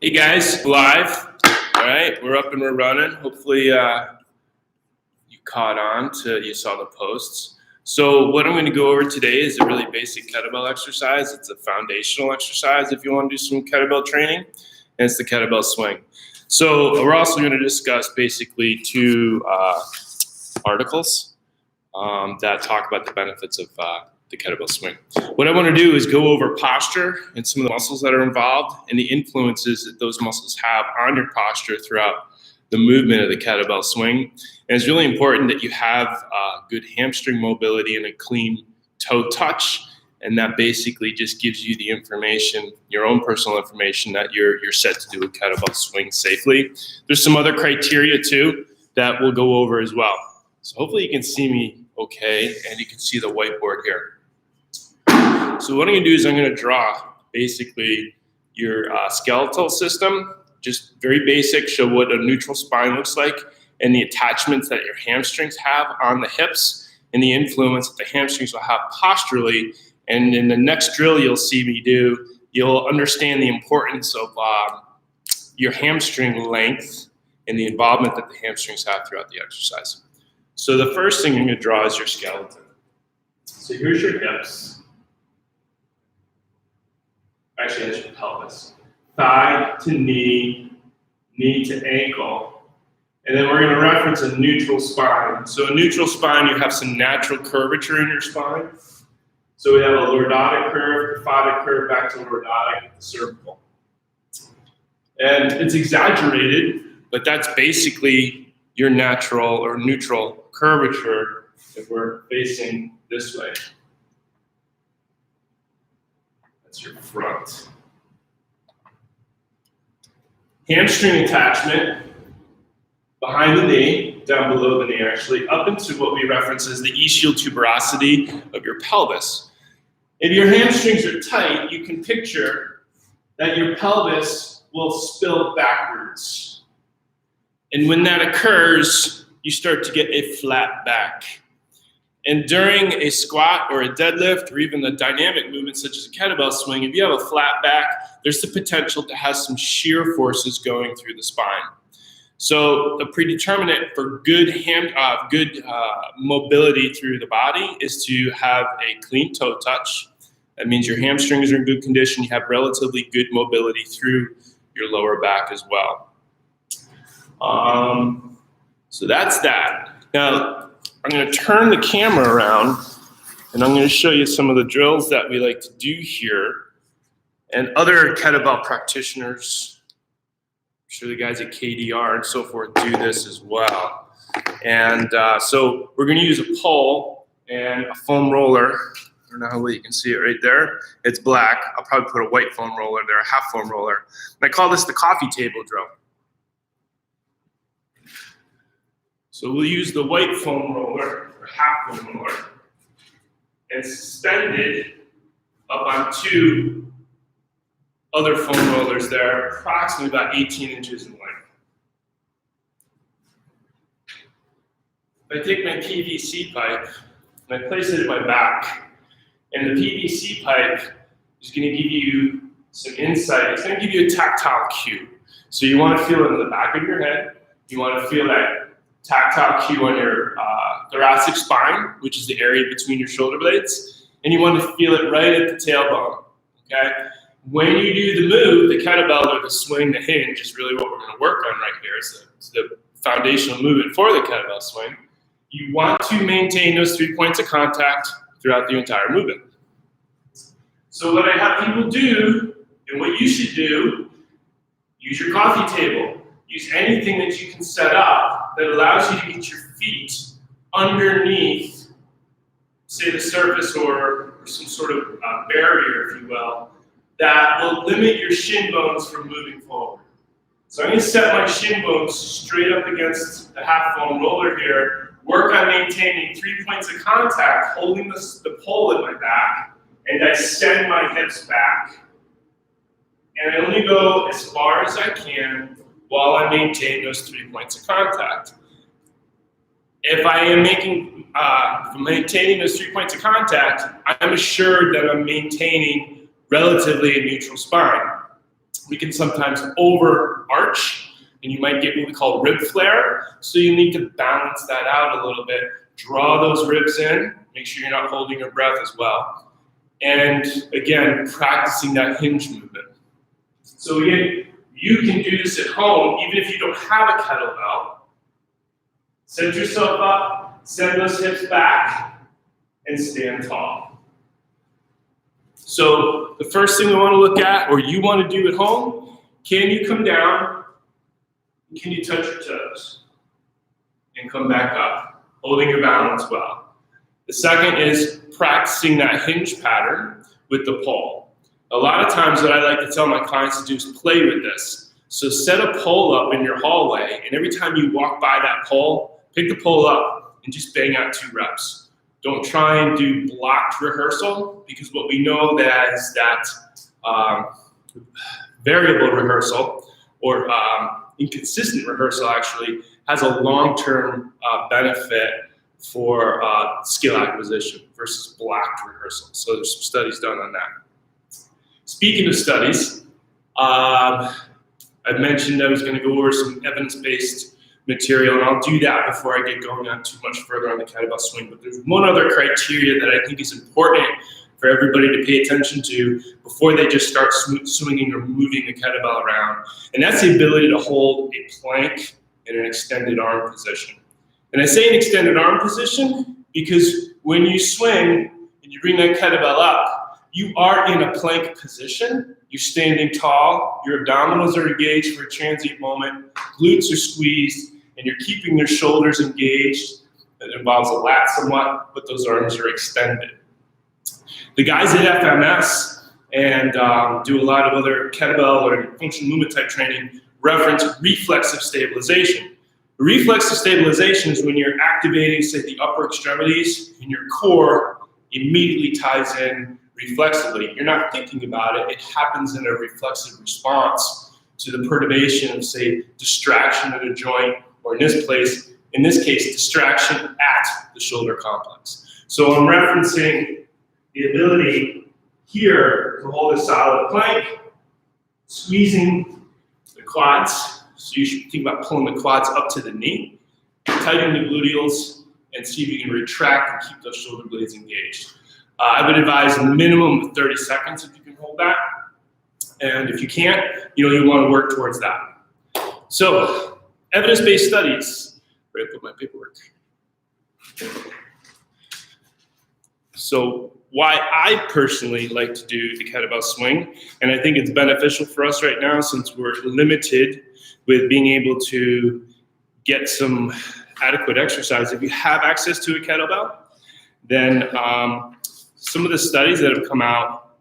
Hey guys, live. All right, we're up and we're running. Hopefully you caught on you saw the posts. So what I'm going to go over today is a really basic kettlebell exercise. It's a foundational exercise if you want to do some kettlebell training, and it's the kettlebell swing. So we're also going to discuss basically two articles that talk about the benefits of the kettlebell swing. What I want to do is go over posture and some of the muscles that are involved and the influences that those muscles have on your posture throughout the movement of the kettlebell swing. And it's really important that you have good hamstring mobility and a clean toe touch. And that basically just gives you the information, your own personal information, that you're set to do a kettlebell swing safely. There's some other criteria too that we'll go over as well. So hopefully you can see me okay, and you can see the whiteboard here. So what I'm going to do is I'm going to draw basically your skeletal system, just very basic, show what a neutral spine looks like, and the attachments that your hamstrings have on the hips, and the influence that the hamstrings will have posturally. And in the next drill you'll see me do, you'll understand the importance of your hamstring length and the involvement that the hamstrings have throughout the exercise. So the first thing I'm going to draw is your skeleton. So here's your hips. Actually, that's your pelvis. Thigh to knee, knee to ankle. And then we're going to reference a neutral spine. So a neutral spine, you have some natural curvature in your spine. So we have a lordotic curve, kyphotic curve, back to lordotic, cervical. And it's exaggerated, but that's basically your natural or neutral curvature if we're facing this way. That's your front. Hamstring attachment behind the knee, down below the knee actually, up into what we reference as the ischial tuberosity of your pelvis. If your hamstrings are tight, you can picture that your pelvis will spill backwards. And when that occurs, you start to get a flat back. And during a squat or a deadlift or even the dynamic movement such as a kettlebell swing, if you have a flat back, there's the potential to have some shear forces going through the spine. So the predeterminant for good mobility through the body is to have a clean toe touch. That means your hamstrings are in good condition. You have relatively good mobility through your lower back as well. So that's that. Now, I'm going to turn the camera around, and I'm going to show you some of the drills that we like to do here. And other kettlebell practitioners, I'm sure the guys at KDR and so forth do this as well. And so we're going to use a pole and a foam roller. I don't know how well you can see it right there. It's black. I'll probably put a white foam roller there, a half foam roller. And I call this the coffee table drill. So we'll use the white foam roller, or half foam roller, and suspend it up on two other foam rollers there, approximately about 18 inches in length. If I take my PVC pipe and I place it at my back, and the PVC pipe is going to give you some insight. It's going to give you a tactile cue. So you want to feel it in the back of your head. You want to feel that tactile cue on your thoracic spine, which is the area between your shoulder blades, and you want to feel it right at the tailbone, okay? When you do the move, the kettlebell or the swing, the hinge is really what we're going to work on right here. It's the foundational movement for the kettlebell swing. You want to maintain those 3 points of contact throughout the entire movement. So what I have people do, and what you should do, use your coffee table. Use anything that you can set up that allows you to get your feet underneath, say, the surface or some sort of barrier, if you will, that will limit your shin bones from moving forward. So I'm going to set my shin bones straight up against the half foam roller here, work on maintaining 3 points of contact, holding the pole at my back, and I send my hips back. And I only go as far as I can while I maintain those 3 points of contact. If I am maintaining those 3 points of contact, I'm assured that I'm maintaining relatively a neutral spine. We can sometimes overarch, and you might get what we call rib flare. So you need to balance that out a little bit. Draw those ribs in. Make sure you're not holding your breath as well. And again, practicing that hinge movement. So again, you can do this at home, even if you don't have a kettlebell. Set yourself up, send those hips back, and stand tall. So the first thing we want to look at, or you want to do at home, can you come down? Can you touch your toes? And come back up, holding your balance well. The second is practicing that hinge pattern with the pole. A lot of times what I like to tell my clients to do is play with this. So set a pole up in your hallway, and every time you walk by that pole, pick the pole up and just bang out 2 reps. Don't try and do blocked rehearsal, because what we know that is that variable rehearsal, or inconsistent rehearsal actually, has a long-term benefit for skill acquisition versus blocked rehearsal. So there's some studies done on that. Speaking of studies, I mentioned I was going to go over some evidence-based material, and I'll do that before I get going on too much further on the kettlebell swing. But there's one other criteria that I think is important for everybody to pay attention to before they just start swinging or moving the kettlebell around, and that's the ability to hold a plank in an extended arm position. And I say an extended arm position because when you swing and you bring that kettlebell up, you are in a plank position. You're standing tall, your abdominals are engaged for a transient moment, glutes are squeezed, and you're keeping your shoulders engaged. That involves a lat somewhat, but those arms are extended. The guys at FMS and do a lot of other kettlebell or functional movement type training reference reflexive stabilization. Reflexive stabilization is when you're activating, say, the upper extremities, and your core immediately ties in reflexively. You're not thinking about it. It happens in a reflexive response to the perturbation of, say, distraction at a joint, or in this case, distraction at the shoulder complex. So I'm referencing the ability here to hold a solid plank, squeezing the quads. So you should think about pulling the quads up to the knee, tighten the gluteals, and see if you can retract and keep those shoulder blades engaged. I would advise a minimum of 30 seconds if you can hold that. And if you can't, you want to work towards that. So, evidence-based studies. Where did I put my paperwork? So, why I personally like to do the kettlebell swing, and I think it's beneficial for us right now since we're limited with being able to get some adequate exercise. If you have access to a kettlebell, then some of the studies that have come out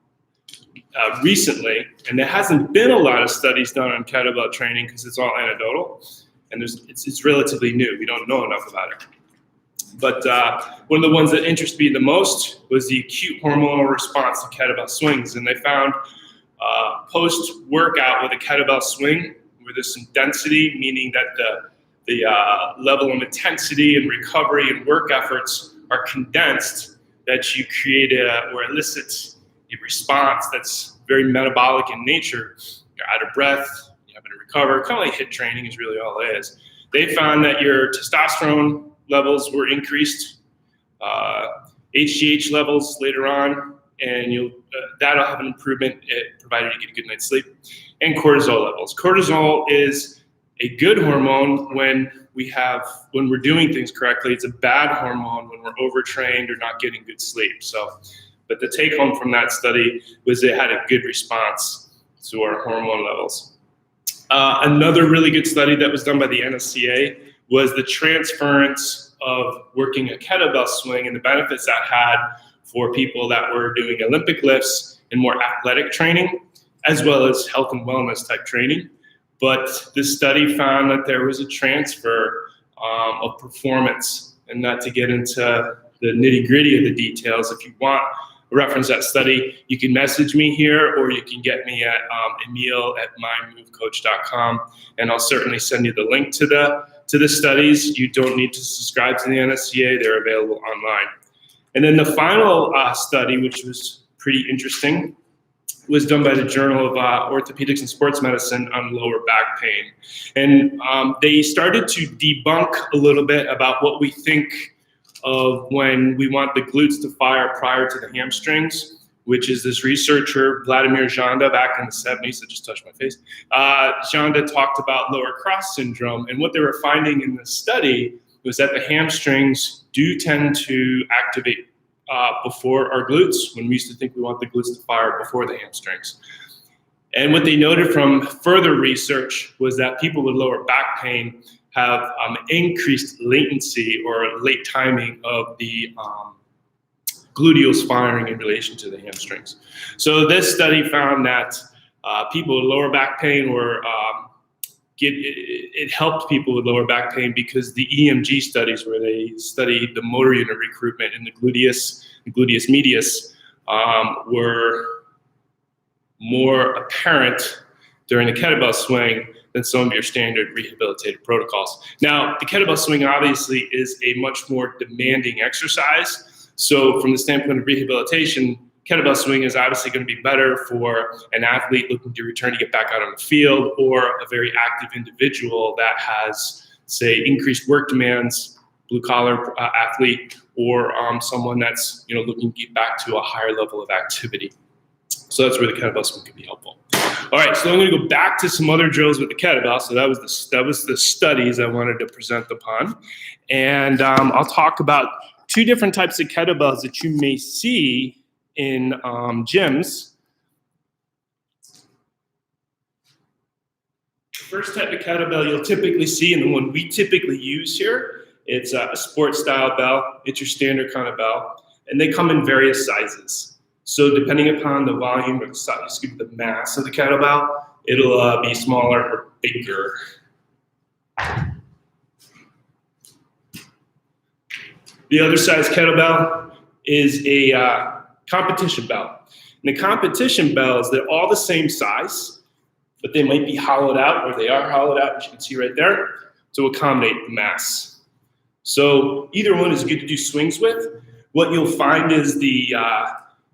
recently, and there hasn't been a lot of studies done on kettlebell training because it's all anecdotal, and it's relatively new. We don't know enough about it. But one of the ones that interested me the most was the acute hormonal response to kettlebell swings, and they found post-workout with a kettlebell swing, where there's some density, meaning that the level of intensity and recovery and work efforts are condensed, that you create or elicit a response that's very metabolic in nature. You're out of breath, you're having to recover, kind of like HIIT training is really all it is. They found that your testosterone levels were increased, HGH levels later on, and that'll have an improvement provided you get a good night's sleep, and cortisol levels. Cortisol is a good hormone when we're doing things correctly. It's a bad hormone when we're overtrained or not getting good sleep. But the take home from that study was it had a good response to our hormone levels. Another really good study that was done by the NSCA was the transference of working a kettlebell swing and the benefits that had for people that were doing Olympic lifts and more athletic training, as well as health and wellness type training. But this study found that there was a transfer of performance, and not to get into the nitty gritty of the details. If you want to reference that study, you can message me here, or you can get me at emil@mymovecoach.com, and I'll certainly send you the link to the studies. You don't need to subscribe to the NSCA. They're available online. And then the final study, which was pretty interesting, was done by the Journal of Orthopedics and Sports Medicine on lower back pain. And they started to debunk a little bit about what we think of when we want the glutes to fire prior to the hamstrings, which is this researcher, Vladimir Janda, back in the 70s, I just touched my face. Janda talked about lower cross syndrome, and what they were finding in the study was that the hamstrings do tend to activate before our glutes, when we used to think we want the glutes to fire before the hamstrings. And what they noted from further research was that people with lower back pain have increased latency or late timing of the gluteals firing in relation to the hamstrings. So this study found that people with lower back pain were it helped people with lower back pain because the EMG studies, where they studied the motor unit recruitment in the gluteus medius, were more apparent during the kettlebell swing than some of your standard rehabilitative protocols. Now, the kettlebell swing obviously is a much more demanding exercise. So from the standpoint of rehabilitation, kettlebell swing is obviously going to be better for an athlete looking to return to get back out on the field, or a very active individual that has, say, increased work demands, blue-collar athlete, or someone that's looking to get back to a higher level of activity. So that's where the kettlebell swing can be helpful. All right, so I'm going to go back to some other drills with the kettlebell. So that was the studies I wanted to present upon, and I'll talk about two different types of kettlebells that you may see in gyms. The first type of kettlebell you'll typically see, and the one we typically use here, it's a sports style bell. It's your standard kind of bell, and they come in various sizes. So depending upon the volume or the mass of the kettlebell, it'll be smaller or bigger. The other size kettlebell is a competition bell. And the competition bells, they're all the same size, but they might be hollowed out, or they are hollowed out, as you can see right there, to accommodate the mass. So either one is good to do swings with. What you'll find is the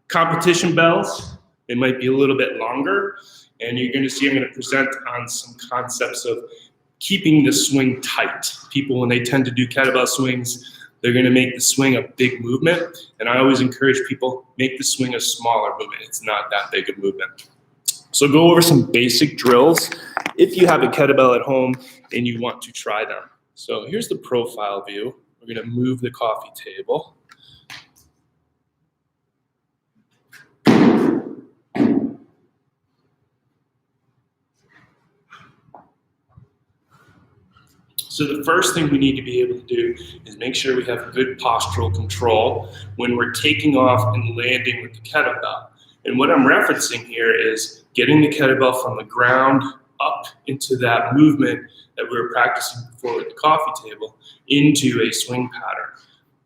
competition bells, they might be a little bit longer, and you're going to see I'm going to present on some concepts of keeping the swing tight. People, when they tend to do kettlebell swings, they're going to make the swing a big movement, and I always encourage people, make the swing a smaller movement. It's not that big a movement. So go over some basic drills if you have a kettlebell at home and you want to try them. So here's the profile view. We're going to move the coffee table. So the first thing we need to be able to do is make sure we have good postural control when we're taking off and landing with the kettlebell. And what I'm referencing here is getting the kettlebell from the ground up into that movement that we were practicing before with the coffee table into a swing pattern.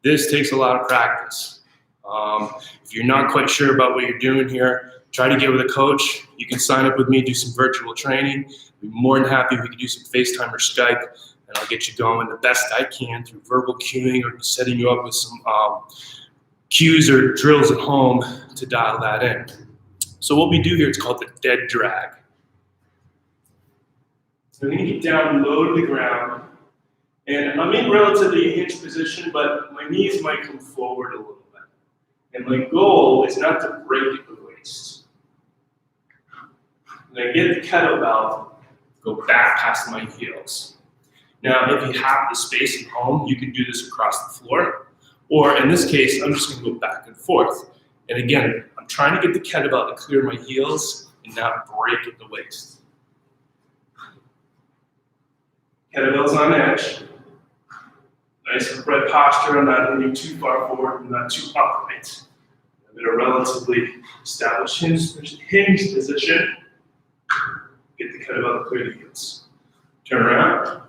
This takes a lot of practice. If you're not quite sure about what you're doing here, try to get with a coach. You can sign up with me, do some virtual training. I'd be more than happy if we could do some FaceTime or Skype, and I'll get you going the best I can through verbal cueing or setting you up with some cues or drills at home to dial that in. So what we do here, it's called the dead drag. So I'm going to get down low to the ground, and I'm in relatively a hinged position, but my knees might come forward a little bit. And my goal is not to break the waist. And I get the kettlebell, go back past my heels. Now, if you have the space at home, you can do this across the floor. Or in this case, I'm just going to go back and forth. And again, I'm trying to get the kettlebell to clear my heels and not break at the waist. Kettlebell's on edge. Nice upright posture. I'm not leaning too far forward and not too upright. I'm in a relatively established hinge position. Get the kettlebell to clear the heels. Turn around.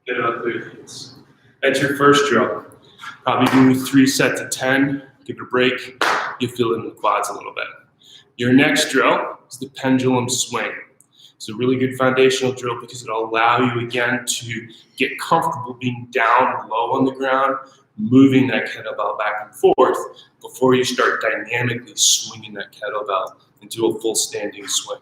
Kettlebell to clear the heels. That's your first drill. Probably do 3 sets of 10. Give it a break. You'll feel it in the quads a little bit. Your next drill is the pendulum swing. It's a really good foundational drill because it'll allow you again to get comfortable being down low on the ground moving that kettlebell back and forth before you start dynamically swinging that kettlebell into a full standing swing.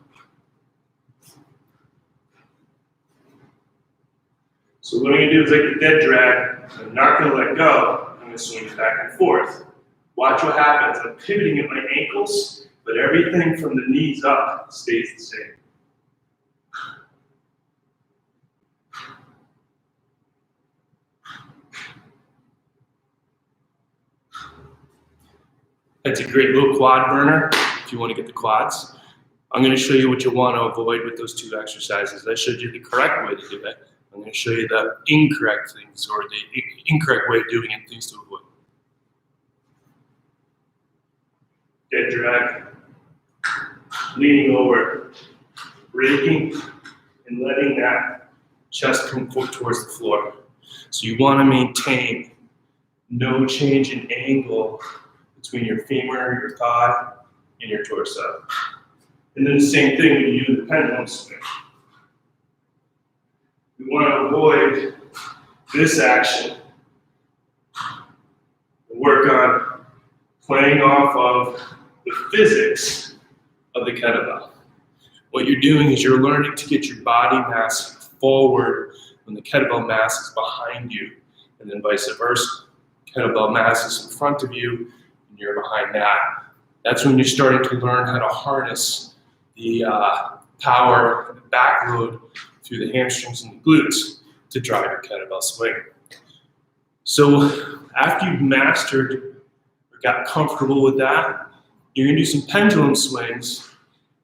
So what I'm going to do is like a dead drag. I'm not going to let go. I'm going to swing it back and forth. Watch what happens. I'm pivoting at my ankles, but everything from the knees up stays the same. That's a great little quad burner if you want to get the quads. I'm going to show you what you want to avoid with those two exercises. I showed you the correct way to do it. I'm going to show you the incorrect things, or the incorrect way of doing it, things to avoid. Dead drag, leaning over, breaking, and letting that chest come towards the floor. So you want to maintain no change in angle between your femur, your thigh, and your torso. And then the same thing when you do the pendulum swing. We want to avoid this action and work on playing off of the physics of the kettlebell. What you're doing is you're learning to get your body mass forward when the kettlebell mass is behind you, and then vice versa. Kettlebell mass is in front of you, and you're behind that. That's when you're starting to learn how to harness the power and the back load through the hamstrings and the glutes to drive your kettlebell swing. So after you've mastered or got comfortable with that, you're going to do some pendulum swings,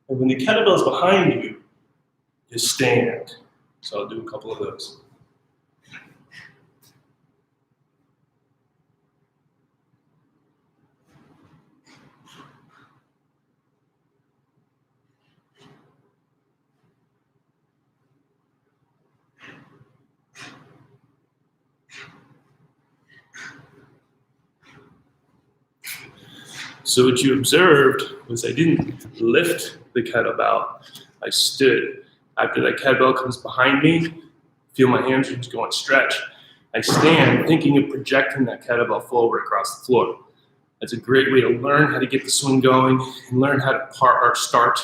and when the kettlebell is behind you, you stand. So I'll do a couple of those. So what you observed was I didn't lift the kettlebell, I stood. After that kettlebell comes behind me, feel my hamstrings go and stretch. I stand thinking of projecting that kettlebell forward across the floor. That's a great way to learn how to get the swing going and learn how to start,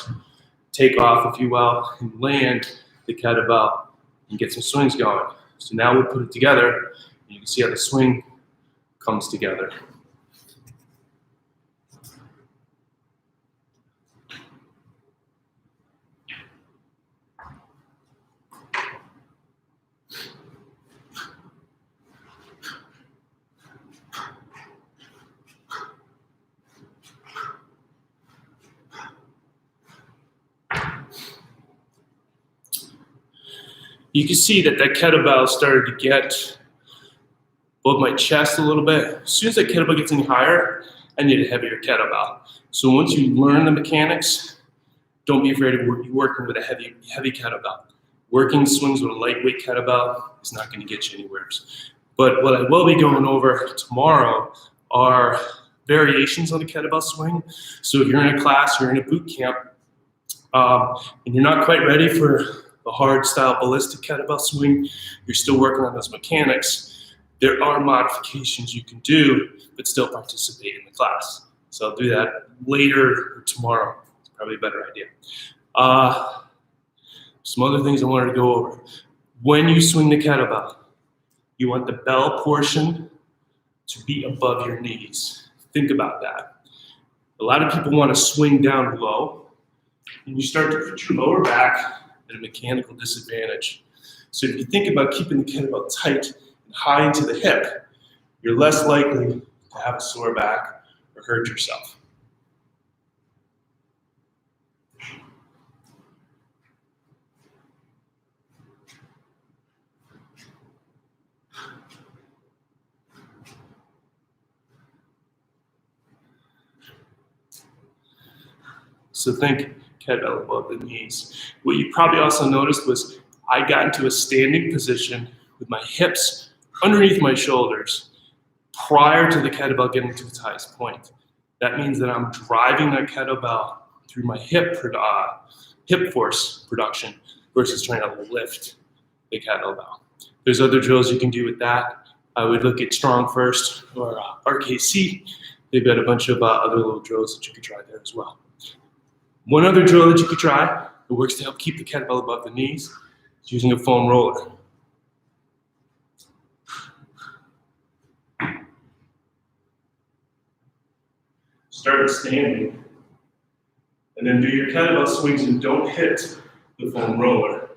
take off, if you will, and land the kettlebell and get some swings going. So now we'll put it together, and you can see how the swing comes together. You can see that kettlebell started to get above my chest a little bit. As soon as that kettlebell gets any higher, I need a heavier kettlebell. So once you learn the mechanics, don't be afraid of working with a heavy kettlebell. Working swings with a lightweight kettlebell is not going to get you anywhere. But what I will be going over tomorrow are variations on the kettlebell swing. So if you're in a class, you're in a boot camp, and you're not quite ready for the hard style ballistic kettlebell swing, you're still working on those mechanics, there are modifications you can do but still participate in the class. So I'll do that later or tomorrow. It's probably a better idea. Some other things I wanted to go over. When you swing the kettlebell, you want the bell portion to be above your knees. Think about that. A lot of people want to swing down low, and you start to put your lower back at a mechanical disadvantage. So if you think about keeping the kettlebell tight and high into the hip, you're less likely to have a sore back or hurt yourself. So think kettlebell above the knees. What you probably also noticed was I got into a standing position with my hips underneath my shoulders prior to the kettlebell getting to its highest point. That means that I'm driving that kettlebell through my hip force production versus trying to lift the kettlebell. There's other drills you can do with that. I would look at Strong First or RKC. They've got a bunch of other little drills that you could try there as well. One other drill that you could try that works to help keep the kettlebell above the knees is using a foam roller. Start standing, and then do your kettlebell swings and don't hit the foam roller.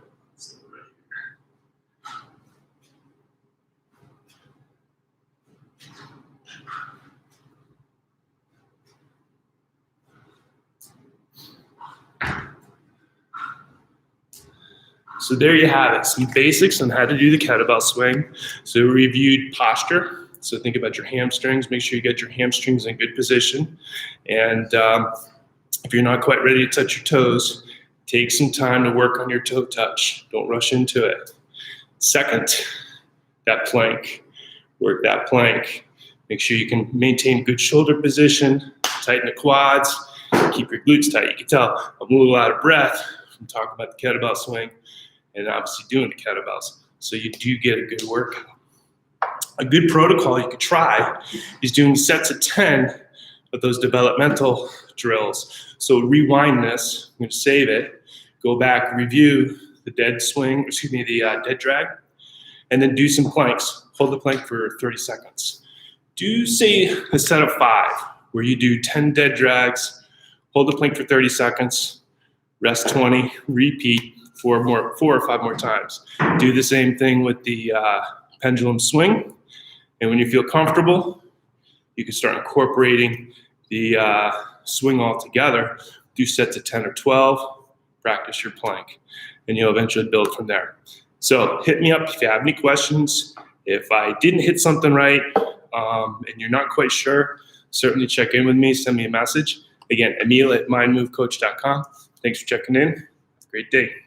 So there you have it, some basics on how to do the kettlebell swing. So we reviewed posture. So think about your hamstrings. Make sure you get your hamstrings in good position. And if you're not quite ready to touch your toes, take some time to work on your toe touch. Don't rush into it. Second, that plank. Work that plank. Make sure you can maintain good shoulder position, tighten the quads, keep your glutes tight. You can tell I'm a little out of breath from talking about the kettlebell swing and obviously doing the kettlebells. So you do get a good workout. A good protocol you could try is doing sets of 10 of those developmental drills. So rewind this, I'm gonna save it, go back, review the dead swing, the dead drag, and then do some planks. Hold the plank for 30 seconds. Do say a set of 5, where you do 10 dead drags, hold the plank for 30 seconds, rest 20, repeat 4 or 5 more times. Do the same thing with the pendulum swing. And when you feel comfortable, you can start incorporating the swing all together. Do sets of 10 or 12, practice your plank, and you'll eventually build from there. So hit me up if you have any questions. If I didn't hit something right and you're not quite sure, certainly check in with me, send me a message. Again, Emil@mindmovecoach.com. Thanks for checking in. Great day.